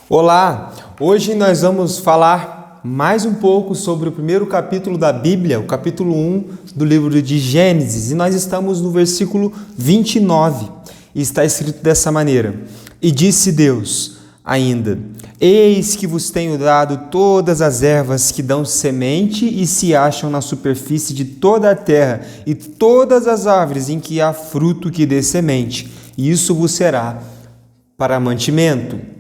Olá! Hoje nós vamos falar mais um pouco sobre o primeiro capítulo da Bíblia, o capítulo 1 do livro de Gênesis, e nós estamos no versículo 29, e está escrito dessa maneira: E disse Deus ainda: Eis que vos tenho dado todas as ervas que dão semente e se acham na superfície de toda a terra, e todas as árvores em que há fruto que dê semente, e isso vos será para mantimento.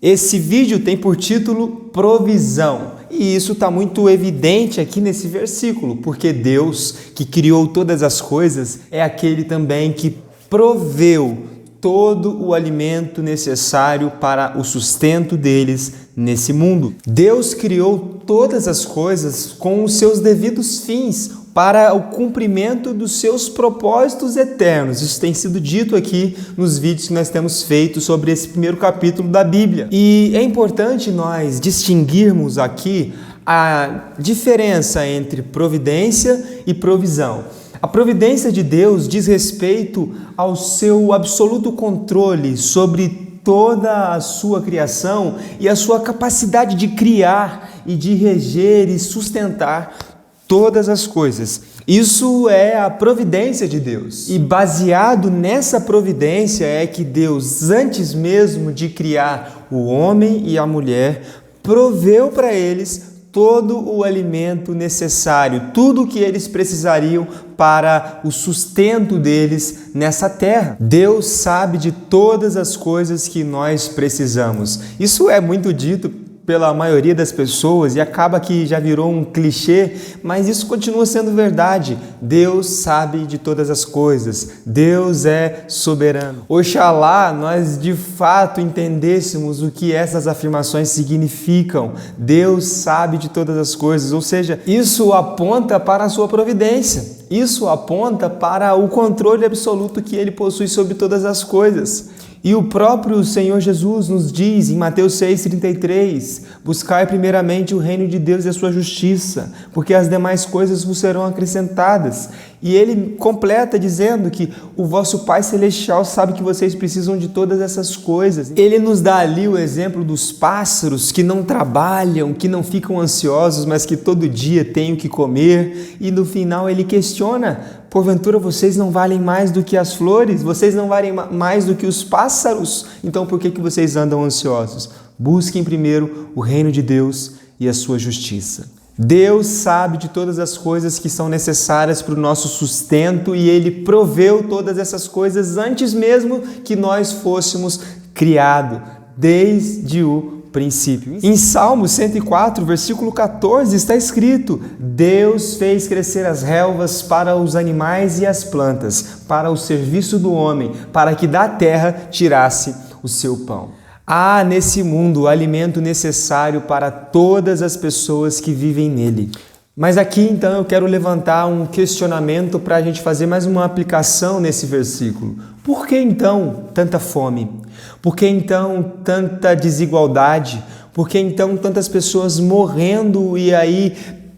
Esse vídeo tem por título Provisão, e isso está muito evidente aqui nesse versículo, porque Deus, que criou todas as coisas, é aquele também que proveu todo o alimento necessário para o sustento deles nesse mundo. Deus criou todas as coisas com os seus devidos fins, para o cumprimento dos seus propósitos eternos. Isso tem sido dito aqui nos vídeos que nós temos feito sobre esse primeiro capítulo da Bíblia. E é importante nós distinguirmos aqui a diferença entre providência e provisão. A providência de Deus diz respeito ao seu absoluto controle sobre toda a sua criação e a sua capacidade de criar e de reger e sustentar todas as coisas. Isso é a providência de Deus. E baseado nessa providência é que Deus, antes mesmo de criar o homem e a mulher, proveu para eles todo o alimento necessário, tudo o que eles precisariam para o sustento deles nessa terra. Deus sabe de todas as coisas que nós precisamos. Isso é muito dito pela maioria das pessoas e acaba que já virou um clichê, mas isso continua sendo verdade. Deus sabe de todas as coisas. Deus é soberano. Oxalá nós de fato entendêssemos o que essas afirmações significam. Deus sabe de todas as coisas, ou seja, isso aponta para a sua providência. Isso aponta para o controle absoluto que Ele possui sobre todas as coisas. E o próprio Senhor Jesus nos diz em Mateus 6,33: Buscai primeiramente o reino de Deus e a sua justiça, porque as demais coisas vos serão acrescentadas. E ele completa dizendo que o vosso Pai Celestial sabe que vocês precisam de todas essas coisas. Ele nos dá ali o exemplo dos pássaros que não trabalham, que não ficam ansiosos, mas que todo dia têm o que comer. E no final ele questiona: porventura vocês não valem mais do que as flores? Vocês não valem mais do que os pássaros? Então por que vocês andam ansiosos? Busquem primeiro o reino de Deus e a sua justiça. Deus sabe de todas as coisas que são necessárias para o nosso sustento e Ele proveu todas essas coisas antes mesmo que nós fôssemos criados, desde o princípio. Em Salmo 104, versículo 14, está escrito: Deus fez crescer as relvas para os animais e as plantas, para o serviço do homem, para que da terra tirasse o seu pão. Há nesse mundo o alimento necessário para todas as pessoas que vivem nele. Mas aqui então eu quero levantar um questionamento para a gente fazer mais uma aplicação nesse versículo. Por que então tanta fome? Por que então tanta desigualdade? Por que então tantas pessoas morrendo e aí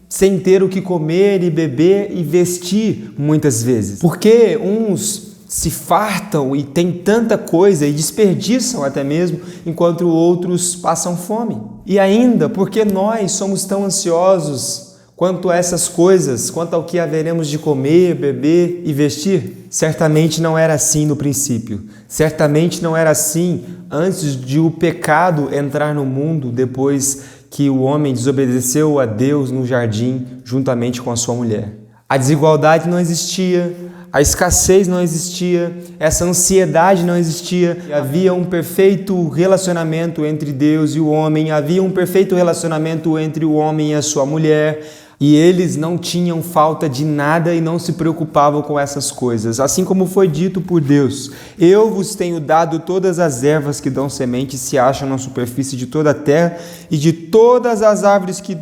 sem ter o que comer e beber e vestir muitas vezes? Por que uns se fartam e têm tanta coisa e desperdiçam até mesmo, enquanto outros passam fome? E ainda, porque nós somos tão ansiosos quanto a essas coisas, quanto ao que haveremos de comer, beber e vestir? Certamente não era assim no princípio. Certamente não era assim antes de o pecado entrar no mundo, depois que o homem desobedeceu a Deus no jardim juntamente com a sua mulher. A desigualdade não existia, a escassez não existia, essa ansiedade não existia. Havia um perfeito relacionamento entre Deus e o homem, havia um perfeito relacionamento entre o homem e a sua mulher, e eles não tinham falta de nada e não se preocupavam com essas coisas. Assim como foi dito por Deus: Eu vos tenho dado todas as ervas que dão semente e se acham na superfície de toda a terra, e de todas as árvores que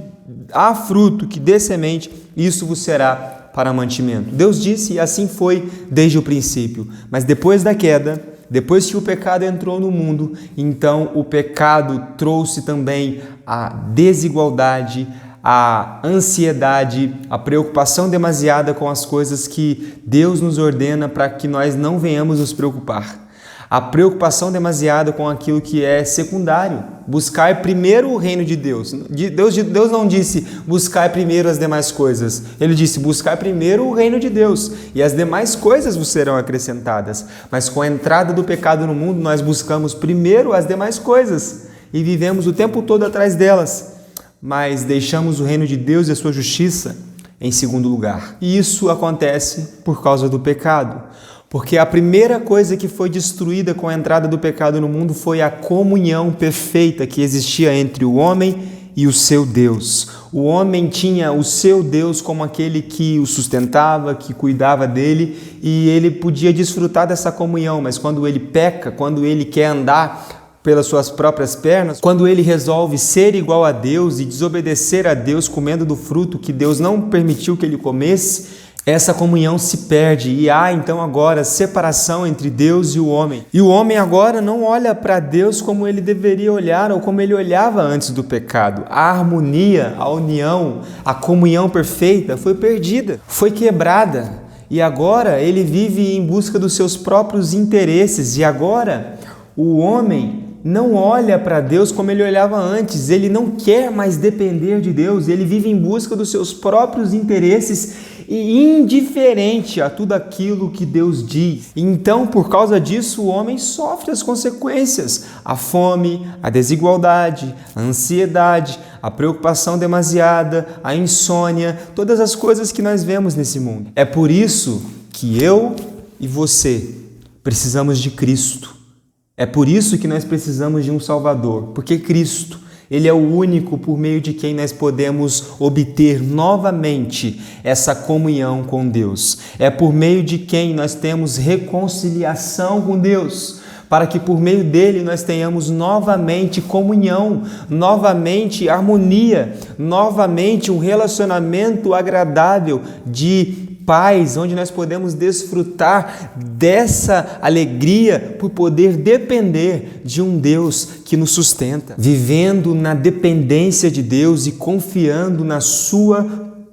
há fruto que dê semente, isso vos será para mantimento. Deus disse, e assim foi desde o princípio. Mas depois da queda, depois que o pecado entrou no mundo, então o pecado trouxe também a desigualdade, a ansiedade, a preocupação demasiada com as coisas que Deus nos ordena para que nós não venhamos nos preocupar. A preocupação demasiada com aquilo que é secundário. buscar primeiro o reino de Deus. Deus não disse buscar primeiro as demais coisas. Ele disse buscar primeiro o reino de Deus e as demais coisas vos serão acrescentadas. Mas com a entrada do pecado no mundo, nós buscamos primeiro as demais coisas e vivemos o tempo todo atrás delas. Mas deixamos o reino de Deus e a sua justiça em segundo lugar. E isso acontece por causa do pecado. Porque a primeira coisa que foi destruída com a entrada do pecado no mundo foi a comunhão perfeita que existia entre o homem e o seu Deus. O homem tinha o seu Deus como aquele que o sustentava, que cuidava dele, e ele podia desfrutar dessa comunhão, mas quando ele peca, quando ele quer andar pelas suas próprias pernas, quando ele resolve ser igual a Deus e desobedecer a Deus comendo do fruto que Deus não permitiu que ele comesse, essa comunhão se perde e há então agora separação entre Deus e o homem. E o homem agora não olha para Deus como ele deveria olhar ou como ele olhava antes do pecado. A harmonia, a união, a comunhão perfeita foi perdida, foi quebrada. E agora ele vive em busca dos seus próprios interesses. E agora o homem não olha para Deus como ele olhava antes. Ele não quer mais depender de Deus. Ele vive em busca dos seus próprios interesses e indiferente a tudo aquilo que Deus diz. Então, por causa disso, o homem sofre as consequências: a fome, a desigualdade, a ansiedade, a preocupação demasiada, a insônia, todas as coisas que nós vemos nesse mundo. É por isso que eu e você precisamos de Cristo. É por isso que nós precisamos de um Salvador, porque Cristo, Ele é o único por meio de quem nós podemos obter novamente essa comunhão com Deus. É por meio de quem nós temos reconciliação com Deus, para que por meio dele nós tenhamos novamente comunhão, novamente harmonia, novamente um relacionamento agradável de paz, onde nós podemos desfrutar dessa alegria por poder depender de um Deus que nos sustenta, vivendo na dependência de Deus e confiando na sua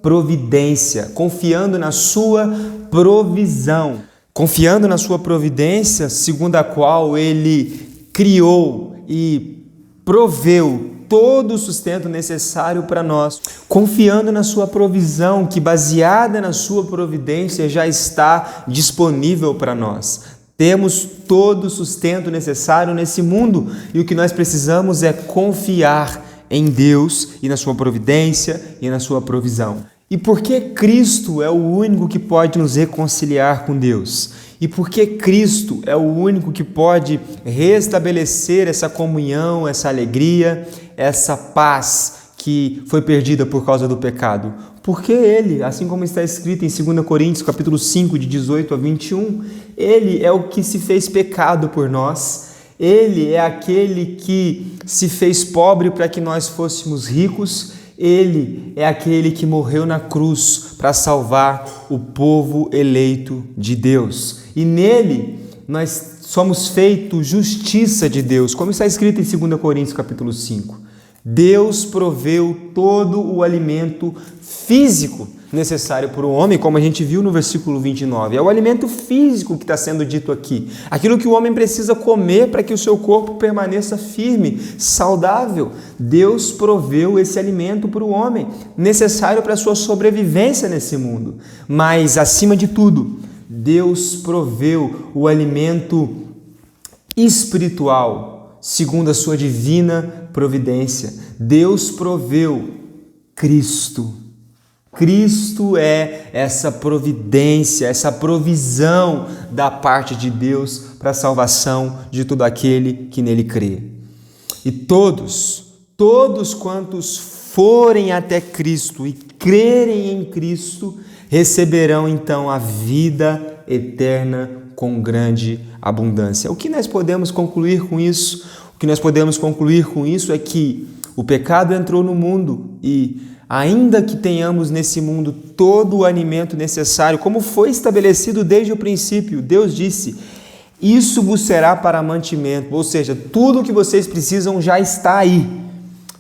providência, confiando na sua provisão, confiando na sua providência, segundo a qual Ele criou e proveu todo o sustento necessário para nós, confiando na sua provisão, que baseada na sua providência já está disponível para nós. Temos todo o sustento necessário nesse mundo e o que nós precisamos é confiar em Deus e na sua providência e na sua provisão. E por que Cristo é o único que pode nos reconciliar com Deus? E porque Cristo é o único que pode restabelecer essa comunhão, essa alegria, essa paz que foi perdida por causa do pecado? Porque Ele, assim como está escrito em 2 Coríntios, capítulo 5, de 18 a 21, Ele é o que se fez pecado por nós. Ele é aquele que se fez pobre para que nós fôssemos ricos. Ele é aquele que morreu na cruz para salvar o povo eleito de Deus. E nele nós somos feitos justiça de Deus, como está escrito em 2 Coríntios capítulo 5. Deus proveu todo o alimento físico necessário para o homem, como a gente viu no versículo 29. É o alimento físico que está sendo dito aqui. Aquilo que o homem precisa comer para que o seu corpo permaneça firme, saudável. Deus proveu esse alimento para o homem, necessário para a sua sobrevivência nesse mundo. Mas, acima de tudo, Deus proveu o alimento espiritual, segundo a sua divina providência. Deus proveu Cristo. Cristo é essa providência, essa provisão da parte de Deus para a salvação de todo aquele que nele crê. E todos quantos forem até Cristo e crerem em Cristo, receberão então a vida eterna com grande abundância. O que nós podemos concluir com isso? O que nós podemos concluir com isso é que o pecado entrou no mundo e, ainda que tenhamos nesse mundo todo o alimento necessário, como foi estabelecido desde o princípio, Deus disse: isso vos será para mantimento, ou seja, tudo o que vocês precisam já está aí.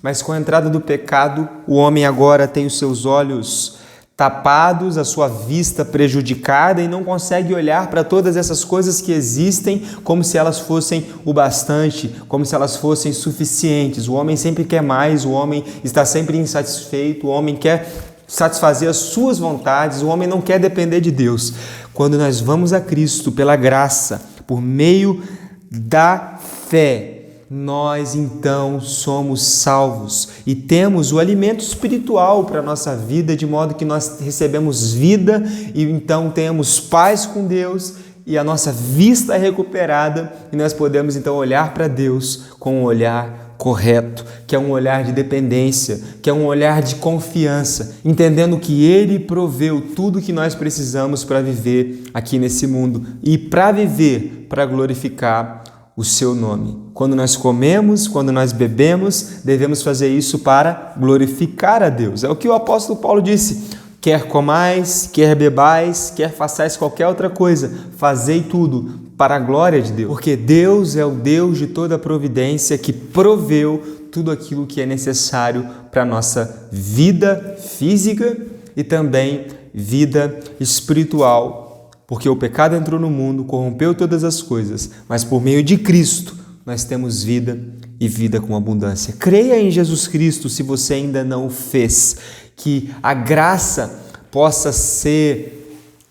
Mas com a entrada do pecado, o homem agora tem os seus olhos tapados, a sua vista prejudicada e não consegue olhar para todas essas coisas que existem como se elas fossem o bastante, como se elas fossem suficientes. O homem sempre quer mais, o homem está sempre insatisfeito, o homem quer satisfazer as suas vontades, o homem não quer depender de Deus. Quando nós vamos a Cristo pela graça, por meio da fé, nós então somos salvos e temos o alimento espiritual para a nossa vida, de modo que nós recebemos vida e então temos paz com Deus e a nossa vista é recuperada e nós podemos então olhar para Deus com um olhar correto, que é um olhar de dependência, que é um olhar de confiança, entendendo que Ele proveu tudo o que nós precisamos para viver aqui nesse mundo e para viver, para glorificar o seu nome. Quando nós comemos, quando nós bebemos, devemos fazer isso para glorificar a Deus. É o que o apóstolo Paulo disse: quer comais, quer bebais, quer façais qualquer outra coisa, fazei tudo para a glória de Deus. Porque Deus é o Deus de toda a providência que proveu tudo aquilo que é necessário para a nossa vida física e também vida espiritual. Porque o pecado entrou no mundo, corrompeu todas as coisas, mas por meio de Cristo nós temos vida e vida com abundância. Creia em Jesus Cristo se você ainda não o fez, que a graça possa ser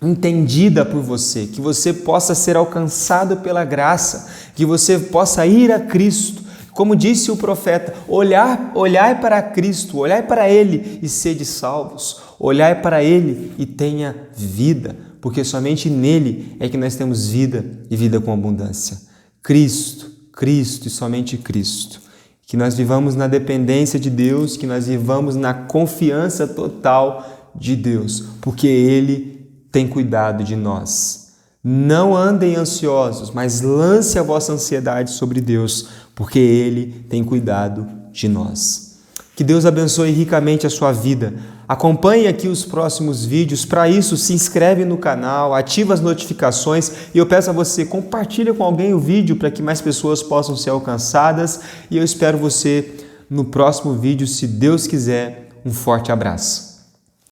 entendida por você, que você possa ser alcançado pela graça, que você possa ir a Cristo. Como disse o profeta, olhai para Cristo, olhai para Ele e sede salvos, olhai para Ele e tenha vida, porque somente nele é que nós temos vida e vida com abundância. Cristo, Cristo e somente Cristo. Que nós vivamos na dependência de Deus, que nós vivamos na confiança total de Deus, porque Ele tem cuidado de nós. Não andem ansiosos, mas lance a vossa ansiedade sobre Deus, porque Ele tem cuidado de nós. Que Deus abençoe ricamente a sua vida. Acompanhe aqui os próximos vídeos. Para isso, se inscreve no canal, ativa as notificações e eu peço a você, compartilha com alguém o vídeo para que mais pessoas possam ser alcançadas. E eu espero você no próximo vídeo, se Deus quiser. Um forte abraço.